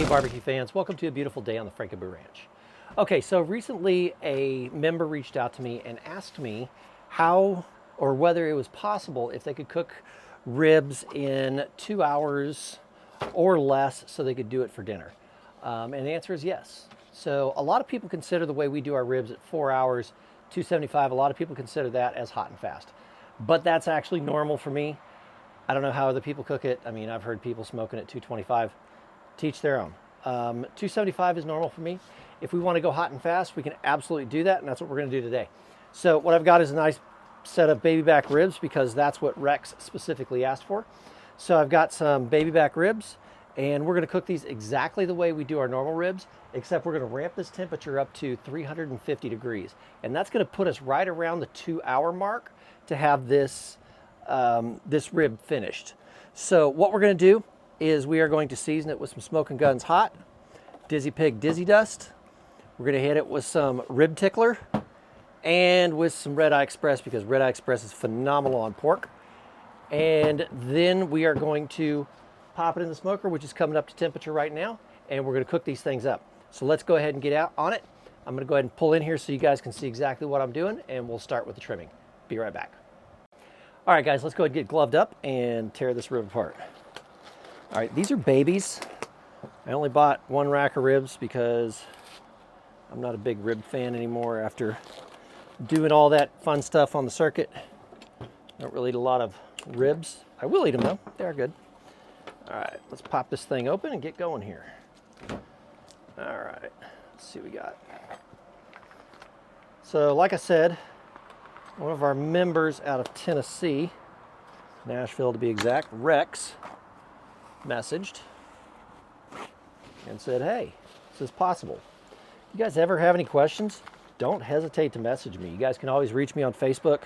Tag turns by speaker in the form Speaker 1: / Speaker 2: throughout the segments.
Speaker 1: barbecue fans, welcome to a beautiful day on the Frank Ranch. Okay, so recently a member reached out to me and asked me how or whether it was possible if they could cook ribs in 2 hours or less so they could do it for dinner. And the answer is yes. So a lot of people consider the way we do our ribs at 4 hours, 275, a lot of people consider that as hot and fast. But that's actually normal for me. I don't know how other people cook it. I mean, I've heard people smoking at 225. Teach their own. 275 is normal for me. If we want to go hot and fast, we can absolutely do that, and that's what we're going to do today. So what I've got is a nice set of baby back ribs because that's what Rex specifically asked for. So I've got some baby back ribs, and we're going to cook these exactly the way we do our normal ribs, except we're going to ramp this temperature up to 350 degrees. And that's going to put us right around the 2 hour mark to have this, this rib finished. So what we're going to do is we are going to season it with some Smoking Guns Hot, Dizzy Pig Dizzy Dust. We're going to hit it with some Rib Tickler and with some Red Eye Express because Red Eye Express is phenomenal on pork. And then we are going to pop it in the smoker, which is coming up to temperature right now, and we're going to cook these things up. So let's go ahead and get out on it. I'm going to go ahead and pull in here so you guys can see exactly what I'm doing, and we'll start with the trimming. Be right back. All right, guys, let's go ahead and get gloved up and tear this rib apart. All right, these are babies. I only bought one rack of ribs because I'm not a big rib fan anymore after doing all that fun stuff on the circuit. I don't really eat a lot of ribs. I will eat them though, they're good. All right, let's pop this thing open and get going here. All right, let's see what we got. So like I said, one of our members out of Tennessee, Nashville to be exact, Rex, messaged and said, hey, this is possible. You guys ever have any questions? Don't hesitate to message me. You guys can always reach me on Facebook.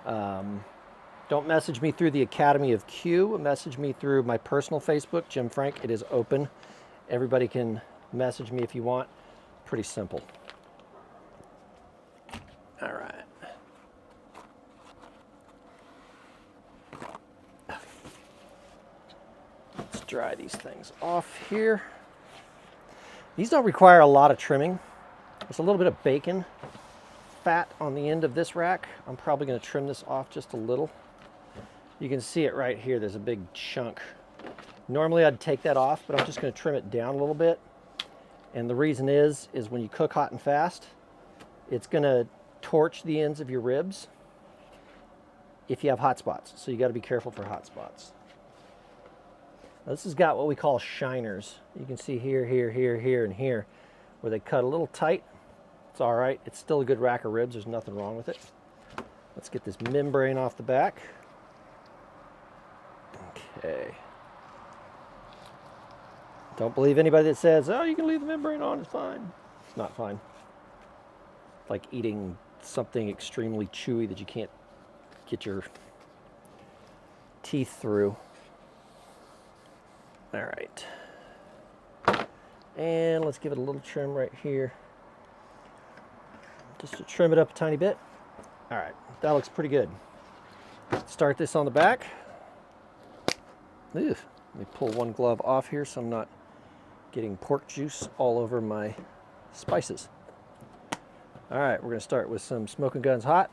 Speaker 1: Don't message me through the Academy of Q. Message me through my personal Facebook, Jim Frank. It is open. Everybody can message me if you want. Pretty simple. All right. Dry these things off here. These don't require a lot of trimming. There's a little bit of bacon fat on the end of this rack. I'm probably going to trim this off just a little. You can see it right here. There's a big chunk. Normally I'd take that off, but I'm just going to trim it down a little bit. And the reason is when you cook hot and fast, it's going to torch the ends of your ribs if you have hot spots. So you got to be careful for hot spots. This has got what we call shiners. You can see here, here, here, here, and here, where they cut a little tight. It's all right. It's still a good rack of ribs. There's nothing wrong with it. Let's get this membrane off the back. Okay. Don't believe anybody that says, oh, you can leave the membrane on, it's fine. It's not fine. It's like eating something extremely chewy that you can't get your teeth through. All right, and let's give it a little trim right here, just to trim it up a tiny bit. All right, that looks pretty good. Start this on the back. Ew. Let me pull one glove off here so I'm not getting pork juice all over my spices. All right, we're gonna start with some Smoking Guns Hot.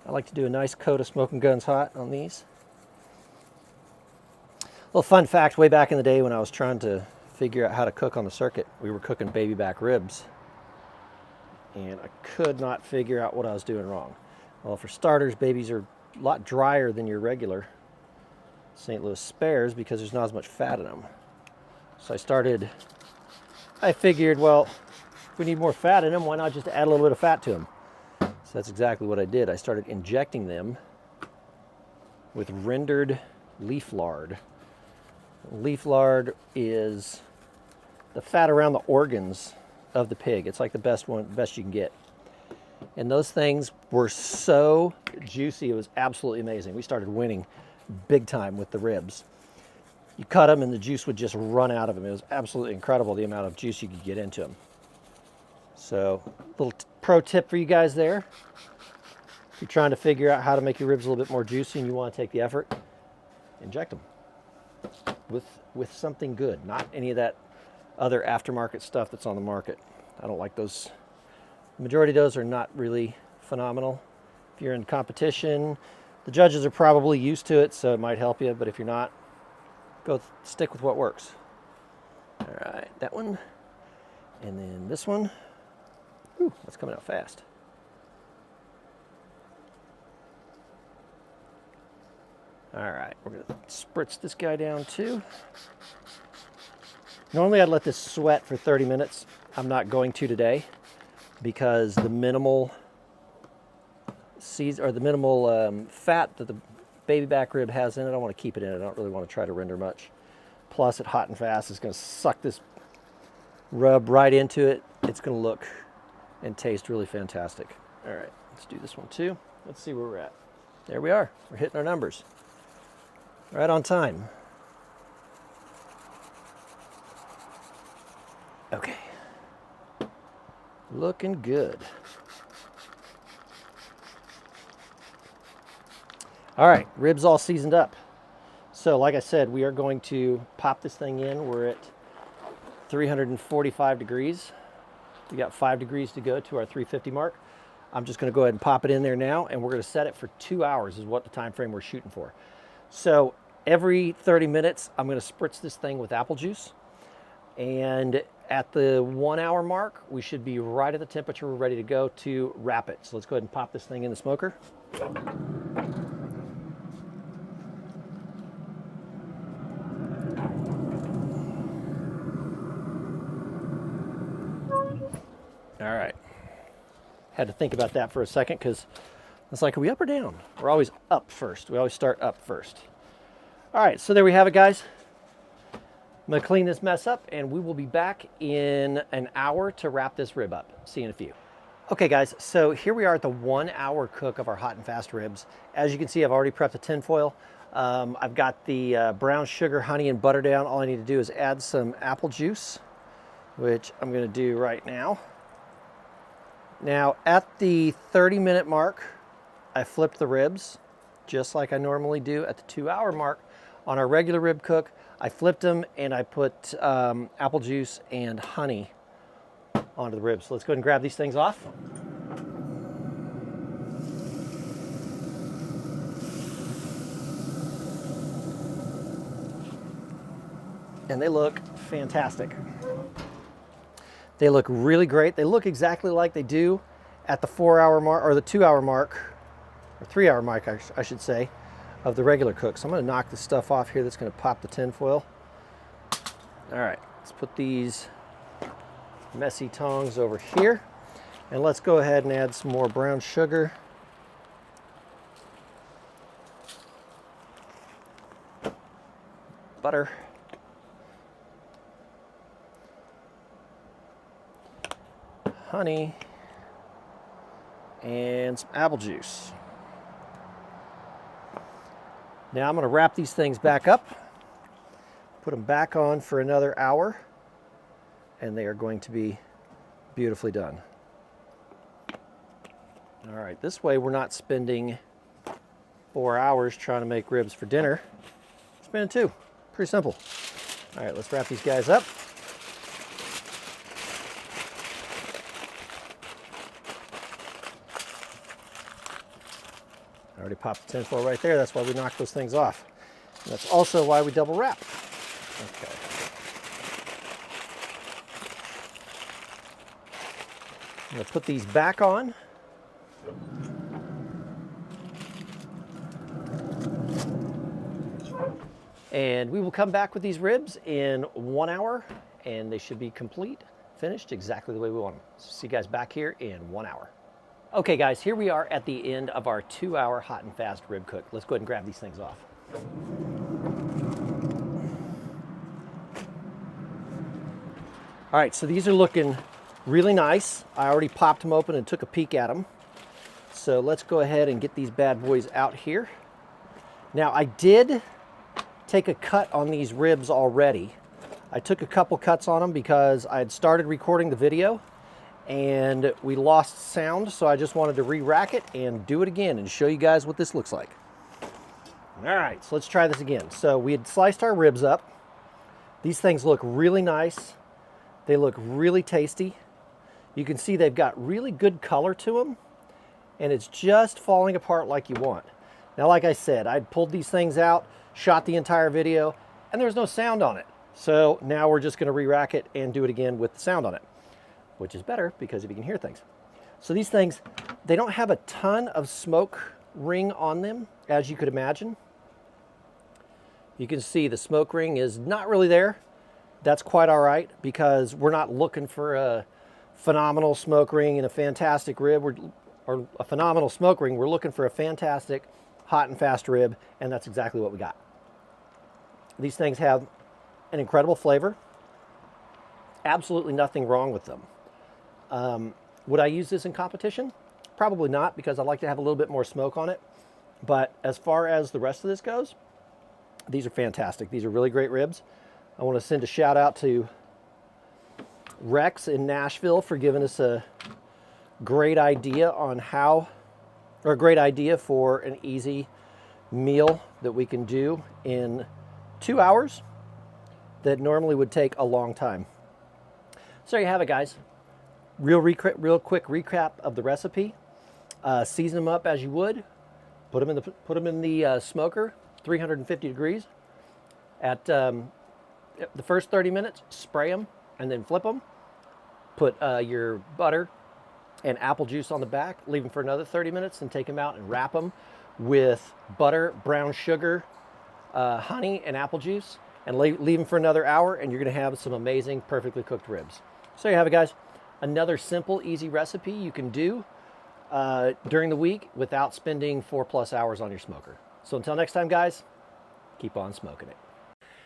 Speaker 1: I like to do a nice coat of Smoking Guns Hot on these. A little fun fact, way back in the day when I was trying to figure out how to cook on the circuit, we were cooking baby back ribs. And I could not figure out what I was doing wrong. Well, for starters, babies are a lot drier than your regular St. Louis spares because there's not as much fat in them. So I figured, well, if we need more fat in them, why not just add a little bit of fat to them? So that's exactly what I did. I started injecting them with rendered leaf lard. Leaf lard is the fat around the organs of the pig. It's like the best you can get. And those things were so juicy, it was absolutely amazing. We started winning big time with the ribs. You cut them and the juice would just run out of them. It was absolutely incredible the amount of juice you could get into them. So, little pro tip for you guys there. If you're trying to figure out how to make your ribs a little bit more juicy and you want to take the effort, inject them with something good, not any of that other aftermarket stuff that's on the market. I don't like those. The majority of those are not really phenomenal. If you're in competition, the judges are probably used to it, so it might help you, but if you're not, go stick with what works. All right, that one. And then this one. Ooh, that's coming out fast. All right, we're gonna spritz this guy down too. Normally I'd let this sweat for 30 minutes. I'm not going to today because the minimal fat that the baby back rib has in it, I want to keep it in. I don't really want to try to render much. Plus, it hot and fast is going to suck this rub right into it. It's going to look and taste really fantastic. All right, let's do this one too. Let's see where we're at. There we are. We're hitting our numbers. Right on time. Okay. Looking good. All right, ribs all seasoned up. So like I said, we are going to pop this thing in. We're at 345 degrees. We got 5 degrees to go to our 350 mark. I'm just going to go ahead and pop it in there now, and we're going to set it for 2 hours is what the time frame we're shooting for. So every 30 minutes, I'm going to spritz this thing with apple juice. And at the 1 hour mark, we should be right at the temperature we're ready to go to wrap it. So let's go ahead and pop this thing in the smoker. All right. Had to think about that for a second because it's like, are we up or down? We're always up first. We always start up first. All right, so there we have it, guys. I'm gonna clean this mess up and we will be back in an hour to wrap this rib up. See you in a few. Okay guys, so here we are at the 1 hour cook of our hot and fast ribs. As you can see, I've already prepped the tin foil. I've got the brown sugar, honey, and butter down. All I need to do is add some apple juice, which I'm gonna do right now. Now at the 30-minute mark, I flipped the ribs just like I normally do at the 2 hour mark on our regular rib cook. I flipped them and I put apple juice and honey onto the ribs. So let's go ahead and grab these things off. And they look fantastic. They look really great. They look exactly like they do at the 4 hour mark, or the 2 hour mark, or 3 hour mark, I should say, of the regular cook. So I'm gonna knock this stuff off here that's gonna pop the tin foil. All right, let's put these messy tongs over here. And let's go ahead and add some more brown sugar. Butter. Honey. And some apple juice. Now I'm going to wrap these things back up, put them back on for another hour, and they are going to be beautifully done. All right, this way we're not spending 4 hours trying to make ribs for dinner. Spending 2. Pretty simple. All right, let's wrap these guys up. I already popped the tin foil right there. That's why we knocked those things off. And that's also why we double wrap. Okay. I'm going to put these back on. And we will come back with these ribs in 1 hour, and they should be complete, finished exactly the way we want them. So see you guys back here in 1 hour. Okay guys, here we are at the end of our 2 hour hot and fast rib cook. Let's go ahead and grab these things off. All right, so these are looking really nice. I already popped them open and took a peek at them. So let's go ahead and get these bad boys out here. Now I did take a cut on these ribs already. I took a couple cuts on them because I had started recording the video and we lost sound, so I just wanted to re-rack it and do it again and show you guys what this looks like. All right, so let's try this again. So we had sliced our ribs up. These things look really nice. They look really tasty. You can see they've got really good color to them, and it's just falling apart like you want. Now, like I said, I pulled these things out, shot the entire video, and there's no sound on it. So now we're just gonna re-rack it and do it again with the sound on it, which is better because if you can hear things. So these things, they don't have a ton of smoke ring on them, as you could imagine. You can see the smoke ring is not really there. That's quite all right because we're not looking for a phenomenal smoke ring and a fantastic rib or a phenomenal smoke ring. We're looking for a fantastic hot and fast rib, and that's exactly what we got. These things have an incredible flavor. Absolutely nothing wrong with them. Would I use this in competition? Probably not, because I like to have a little bit more smoke on it. But as far as the rest of this goes, these are fantastic. These are really great ribs. I want to send a shout out to Rex in Nashville for giving us a great idea on a great idea for an easy meal that we can do in 2 hours that normally would take a long time. So there you have it, guys. Real quick recap of the recipe. Season them up as you would. Put them in the smoker, 350 degrees. At the first 30 minutes, spray them and then flip them. Put your butter and apple juice on the back. Leave them for another 30 minutes and take them out and wrap them with butter, brown sugar, honey, and apple juice. And leave them for another hour, and you're going to have some amazing, perfectly cooked ribs. So there you have it, guys. Another simple, easy recipe you can do during the week without spending 4+ hours on your smoker. So until next time, guys, keep on smoking it.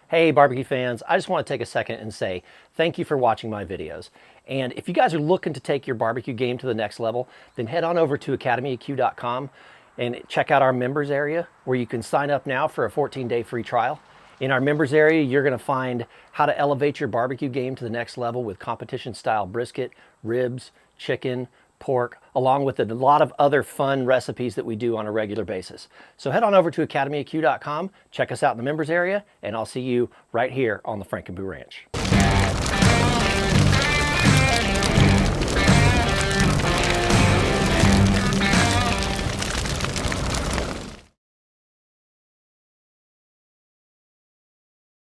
Speaker 1: Hey, barbecue fans, I just want to take a second and say thank you for watching my videos. And if you guys are looking to take your barbecue game to the next level, then head on over to academyaq.com and check out our members area where you can sign up now for a 14-day free trial. In our members area, you're going to find how to elevate your barbecue game to the next level with competition-style brisket, ribs, chicken, pork, along with a lot of other fun recipes that we do on a regular basis. So head on over to academyaq.com, check us out in the members area, and I'll see you right here on the Frank and Boo Ranch.